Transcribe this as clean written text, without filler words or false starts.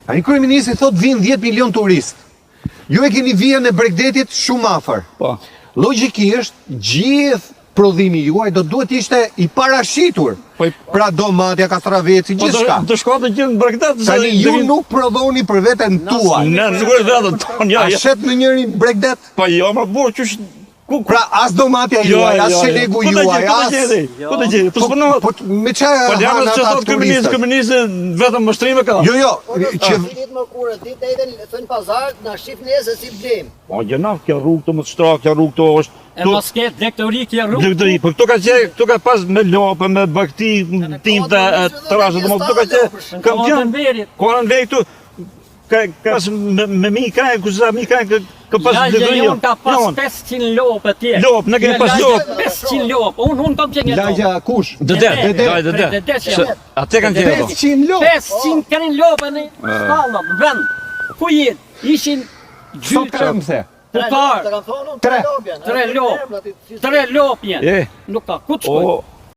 Ai kryeministri thot vinë 10 milion turistë. Ju e keni vijën e Bregdetit shumë afër. Po. Logjikisht, gjithë prodhimi juaj do duhet ishte i parashitur. Pra domatja, kastraveci, gjithçka. Do shko të gjithë në Bregdet. Tani ju nuk prodhoni për veten tuaj. Ne nuk është vetën tonë, ja. A shet në njëri Bregdet? Po jo, më burr çush. Pra as domatja juaj, as shelegu juaj, as... Po të gjeni, po s'punohet. Po me çfarë Po janë që thot komunisti vetëm mështrime ka. Jo, që Ditë më kurrë, ditë edhe thën pazar, na shif nesër si blem. Po gjena kjo rrugë të më shtrak, kjo rrugë të është. E mos ketë lektori kjo rrugë. Lektori, po këto ka pas me lopë, me bakti, tim të trashë, do më këto ka që kam qenë. Kohën vej këtu. Ka me mi ka kuza mi ka pas lektori. Ja, unë ka pas 500 lopë tjerë. Lopë, ne kemi pas lopë. 500 lopë. Unë kam qenë ato. lagja kush? Dede. Atë kanë qenë ato. 500 lopë. 500 kanë lopë në stallë, në vend. Ku jetë? Ishin Sot kam the. Putar, 3 lopë. 3 lopë jenë. Nuk ka ku të shkoj.